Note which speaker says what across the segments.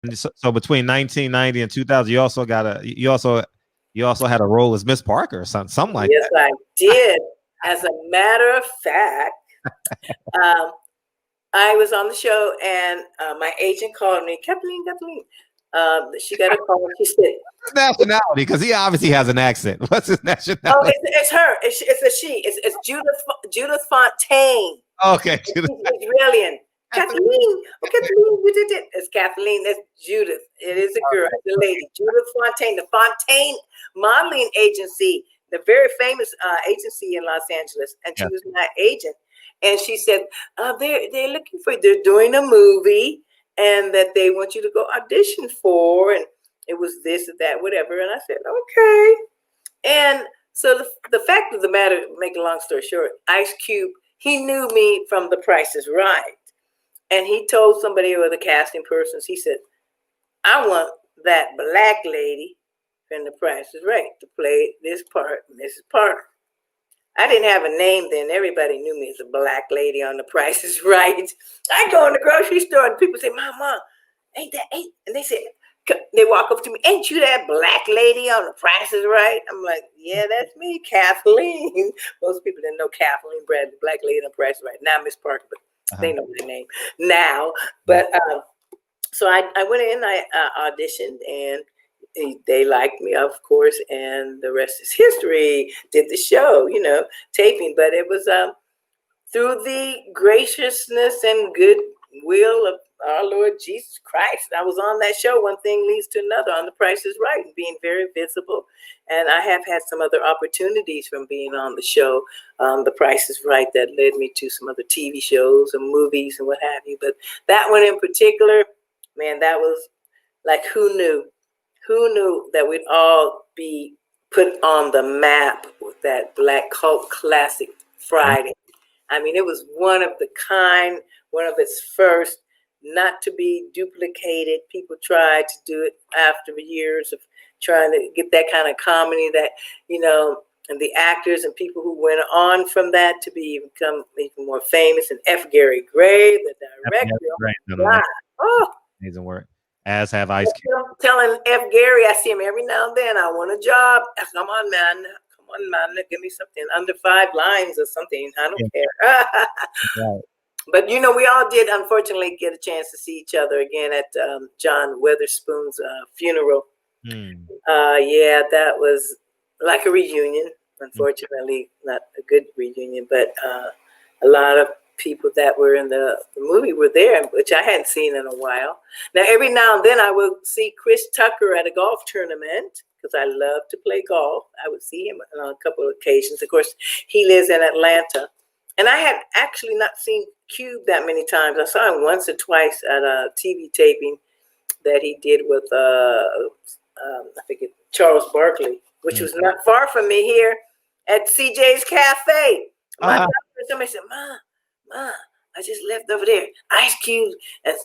Speaker 1: And so between 1990 and 2000, you also had a role as Miss Parker or something like
Speaker 2: Yes,
Speaker 1: that.
Speaker 2: I did. As a matter of fact, um, I was on the show, and my agent called me, Kathleen. She got a call. She said,
Speaker 1: His nationality, because he obviously has an accent. What's his
Speaker 2: "Oh,
Speaker 1: nationality?
Speaker 2: it's her. It's a she. It's Judith Fontaine.
Speaker 1: Okay.
Speaker 2: She's Israeli. Kathleen. Oh, Kathleen, you did it. It's Kathleen. That's Judith. It is a girl. It's a lady. Judith Fontaine. The Fontaine Modeling Agency, the very famous agency in Los Angeles. And she was my agent. And she said, they're looking for, they're doing a movie and that they want you to go audition for. And it was this and that, whatever. And I said, okay. And so the fact of the matter, make a long story short, Ice Cube, he knew me from The Price is Right. And he told somebody or the casting persons, he said, I want that black lady from The Price is Right to play this part, Mrs. Parker. I didn't have a name then. Everybody knew me as a black lady on The Price is Right. I go in the grocery store and people say, Mama, ain't that, ain't, and they said, they walk up to me, ain't you that black lady on The Price is Right? I'm like, yeah, that's me, Kathleen. Most people didn't know Kathleen Bradley, black lady on The Price is Right. Now Miss Parker, but they know my name now. But so I went in, I auditioned, and they liked me, of course, and the rest is history. Did the show, taping, but it was through the graciousness and goodwill of our Lord Jesus Christ. I was on that show. One thing leads to another on The Price is Right, and being very visible. And I have had some other opportunities from being on the show, The Price is Right, that led me to some other TV shows and movies and what have you. But that one in particular, man, that was like, who knew? Who knew that we'd all be put on the map with that Black cult classic Friday? I mean, it was one of the kind, one of its first, not to be duplicated. People tried to do it after years of trying to get that kind of comedy that, and the actors and people who went on from that to become even more famous. And F. Gary Gray, the director.
Speaker 1: Amazing work. As have Ice Cube.
Speaker 2: I'm telling F. Gary, I see him every now and then. I want a job. Come on, man. Give me something under 5 lines or something. I don't care. Right. But, we all did, unfortunately, get a chance to see each other again at John Witherspoon's funeral. Yeah, that was like a reunion. Unfortunately, not a good reunion, but a lot of people that were in the movie were there, which I hadn't seen in a while. Now, every now and then I will see Chris Tucker at a golf tournament because I love to play golf. I would see him on a couple of occasions. Of course, he lives in Atlanta. And I had actually not seen Cube that many times. I saw him once or twice at a TV taping that he did with, I think it's Charles Barkley, which was not far from me here at CJ's Cafe. Somebody said, Ma, I just left over there. Ice Cube and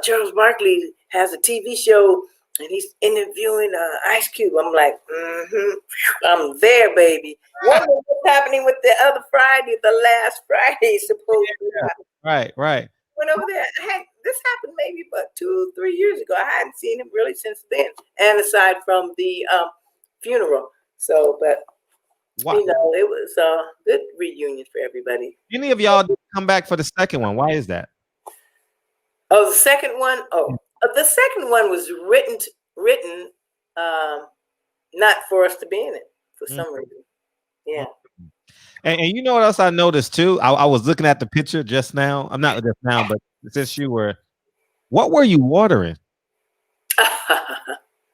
Speaker 2: Charles Barkley has a TV show and he's interviewing Ice Cube. I'm like, I'm there, baby. Wonder what's happening with the other Friday, the last Friday, supposedly.
Speaker 1: Right.
Speaker 2: Went over there. This happened maybe about 2 or 3 years ago. I hadn't seen him really since then. And aside from the funeral. So, but wow. It was a good reunion for everybody.
Speaker 1: Any of y'all come back for the second one? Why is that?
Speaker 2: Oh, the second one? The second one was written not for us to be in it for some reason. Yeah.
Speaker 1: And you know what else I noticed too? I was looking at the picture just now. I'm not just now, but since you were, what were you watering?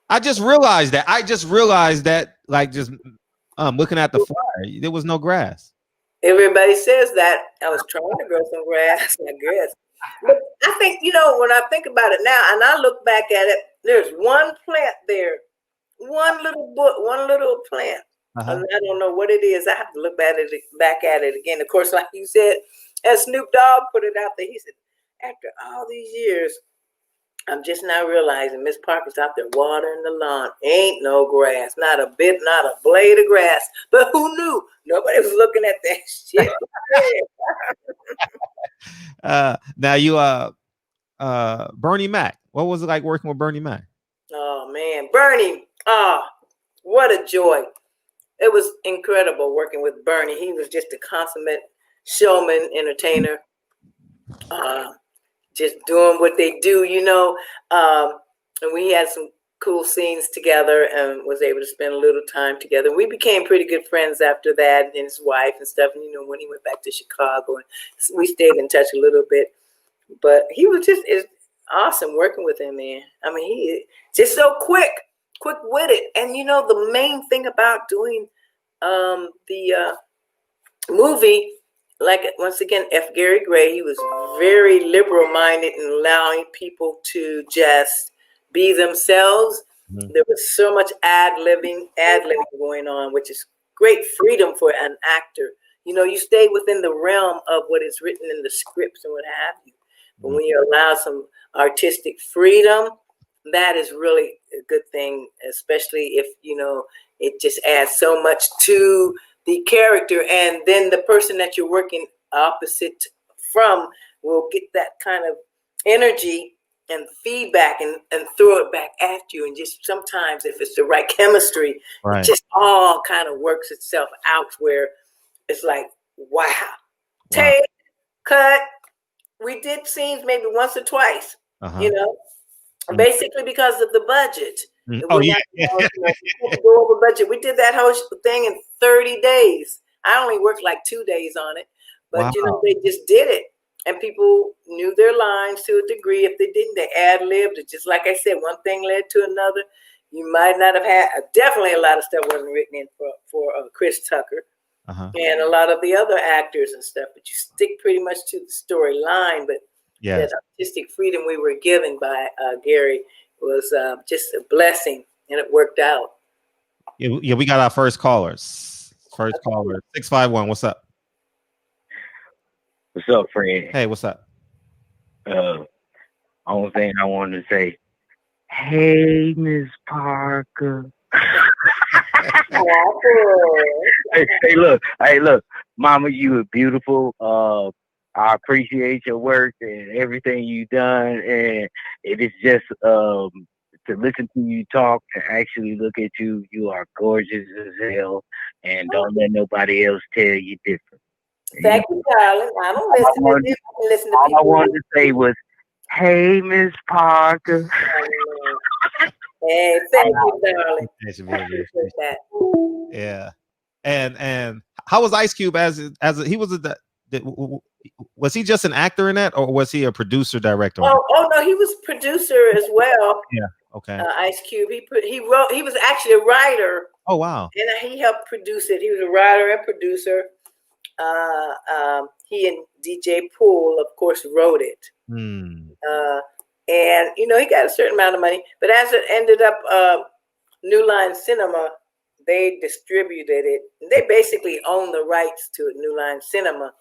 Speaker 1: I just realized that. Like just looking at the flyer, there was no grass.
Speaker 2: Everybody says that. I was trying to grow some grass, I guess. But I think, when I think about it now, and I look back at it, there's one plant there, one little plant. And I don't know what it is. I have to look back at it again. Of course, like you said, as Snoop Dogg put it out there, he said, after all these years, I'm just now realizing Miss Parker's out there watering the lawn. Ain't no grass, not a bit, not a blade of grass. But who knew? Nobody was looking at that shit.
Speaker 1: Now you Bernie Mac. What was it like working with Bernie Mac?
Speaker 2: Oh man, Bernie. What a joy. It was incredible working with Bernie. He was just a consummate showman, entertainer, just doing what they do, and we had some cool scenes together and was able to spend a little time together. We became pretty good friends after that, and his wife and stuff. And, when he went back to Chicago, and we stayed in touch a little bit. But he was just awesome working with him, man. I mean, he just so quick-witted. And, the main thing about doing the movie, like, once again, F. Gary Gray, he was very liberal-minded and allowing people to just be themselves.
Speaker 1: Mhm.
Speaker 2: There was so much ad-libbing going on, which is great freedom for an actor. You stay within the realm of what is written in the scripts and what have you. But when you allow some artistic freedom, that is really a good thing, especially if, it just adds so much to the character. And then the person that you're working opposite from will get that kind of energy and feedback and throw it back at you. And just sometimes, if it's the right chemistry,
Speaker 1: Right.
Speaker 2: it just all kind of works itself out where it's like, wow. Take, cut. We did scenes maybe once or twice, basically because of the budget.
Speaker 1: Oh, yeah.
Speaker 2: Go over budget. We did that whole thing in 30 days. I only worked like 2 days on it, but they just did it. And people knew their lines to a degree. If they didn't, they ad-libbed it. Just like I said, one thing led to another. You might not have had, definitely a lot of stuff wasn't written in for Chris Tucker. And a lot of the other actors and stuff, but you stick pretty much to the storyline. But that artistic freedom we were given by Gary was just a blessing, and it worked out.
Speaker 1: Yeah, we got our first callers. First caller, 651. What's up?
Speaker 3: What's up, friend?
Speaker 1: Hey, what's up?
Speaker 3: Only thing I wanted to say, hey, Miss Parker. Hey, look, Mama, you are beautiful. I appreciate your work and everything you've done, and it is just to listen to you talk and actually look at you. You are gorgeous as hell, and don't let nobody else tell you different.
Speaker 2: Thank you, darling. I don't listen to
Speaker 3: all
Speaker 2: people.
Speaker 3: I wanted to say was, hey, Miss Parker.
Speaker 2: Hey, thank you, darling.
Speaker 1: That. Yeah, and how was Ice Cube as he was was he just an actor in that, or was he a producer director?
Speaker 2: Oh no, he was producer as well.
Speaker 1: Yeah, okay.
Speaker 2: Ice Cube, he wrote. He was actually a writer.
Speaker 1: Oh wow!
Speaker 2: And he helped produce it. He was a writer and producer. He and DJ Poole, of course, wrote it. And he got a certain amount of money. But as it ended up, New Line Cinema, they distributed it. They basically own the rights to it, New Line Cinema.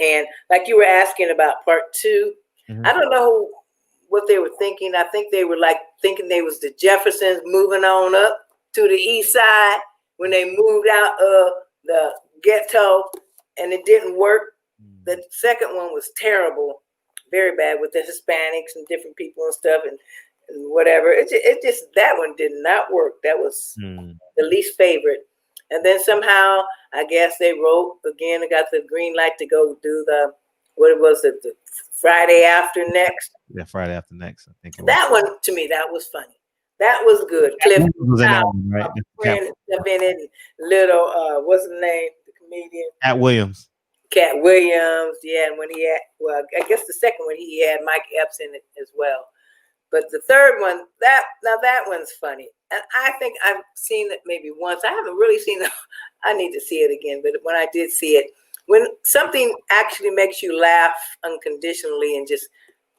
Speaker 2: And like you were asking about part 2, I don't know what they were thinking. I think they were like thinking they was the Jeffersons moving on up to the east side when they moved out of the ghetto, and it didn't work. The second one was terrible, very bad, with the Hispanics and different people and stuff and whatever. It just that one did not work. That was the least favorite. And then somehow, I guess they wrote again and got the green light to go do the Friday After Next.
Speaker 1: Yeah, Friday After Next. I think
Speaker 2: that one, to me, that was funny. That was good. Cliff
Speaker 1: was in that one, right?
Speaker 2: In it. Little what's the name? The comedian.
Speaker 1: Cat Williams.
Speaker 2: Cat Williams, yeah. And when he had, I guess the second one he had Mike Epps in it as well. But the third one, that one's funny. And I think I've seen it maybe once. I haven't really seen it. I need to see it again. But when I did see it, when something actually makes you laugh unconditionally and just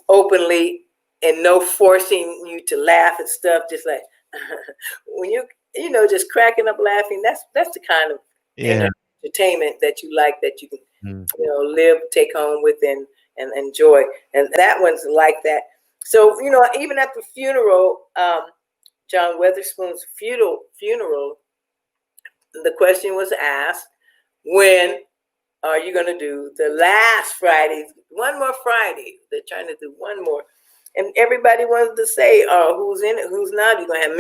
Speaker 2: openly, and no forcing you to laugh at stuff, just like when you just cracking up laughing, that's the kind of entertainment that you like, that you can live, take home with and enjoy. And that one's like that. So, even at the funeral, John Witherspoon's funeral, the question was asked, when are you going to do the last Friday? One more Friday. They're trying to do one more. And everybody wants to say, who's in it, who's not. You're going to have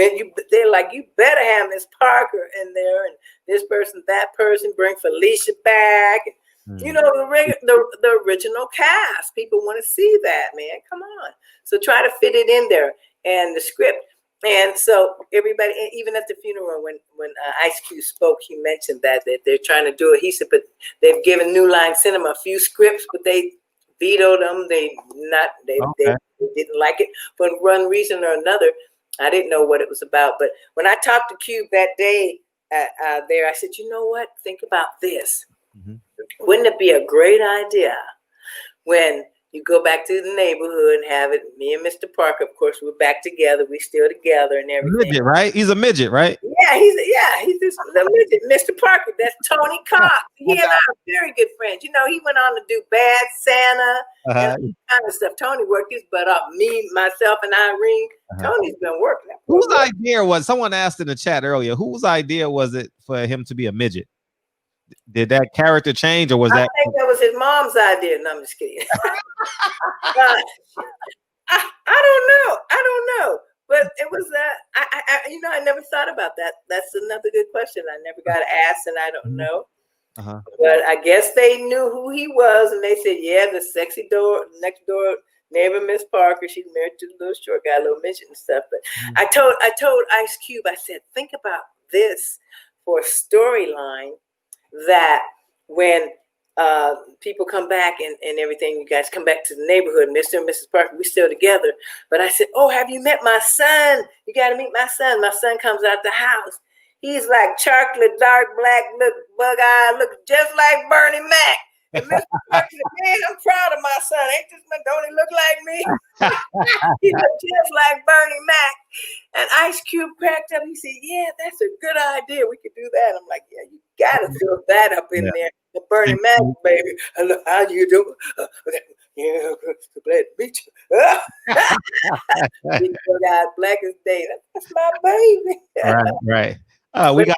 Speaker 2: they're like, you better have Miss Parker in there, and this person, that person, bring Felicia back. You know, the original cast. People want to see that, man. Come on. So try to fit it in there, and the script. And so everybody, even at the funeral, when Ice Cube spoke, he mentioned that they're trying to do it. He said, but they've given New Line Cinema a few scripts, but they vetoed them. They didn't like it for one reason or another. I didn't know what it was about. But when I talked to Cube that day there, I said, you know what? Think about this. Mm-hmm. Wouldn't it be a great idea when you go back to the neighborhood and have it? Me and Mr. Parker, of course, we're back together. We're still together and everything.
Speaker 1: Midget, right? He's a midget, right?
Speaker 2: Yeah, he's just the midget, Mr. Parker. That's Tony Cox. He and I are very good friends. You know, he went on to do Bad Santa and all kind of stuff. Tony worked his butt up. Me, myself, and Irene. Tony's been working.
Speaker 1: Whose idea was? Someone asked in the chat earlier. Whose idea was it for him to be a midget? Did that character change, or was
Speaker 2: I think that was his mom's idea. No, I'm just kidding. I don't know. But it was I never thought about that. That's another good question. I never got asked, and I don't know. But I guess they knew who he was, and they said, "Yeah, the sexy next door neighbor, Miss Parker. She's married to the little short guy, little midget and stuff." But I told Ice Cube, I said, "Think about this for a storyline that when people come back and everything, you guys come back to the neighborhood, Mr. and Mrs. Parker, we still together." But I said, "Oh, have you met my son? You got to meet my son." My son comes out the house. He's like chocolate, dark black, look bug-eyed, look just like Bernie Mac. And Mr. Parker said, "Man, I'm proud of my son. Ain't this man? Don't he look like me?" He looked just like Bernie Mac. And Ice Cube cracked up. He said, "Yeah, that's a good idea. We could do that." I'm like, "Yeah, you gotta throw that up in there. The Bernie Mac, baby. Hello, how you doing? Yeah, glad to meet you." Black as day. That's my baby.
Speaker 1: Right. We got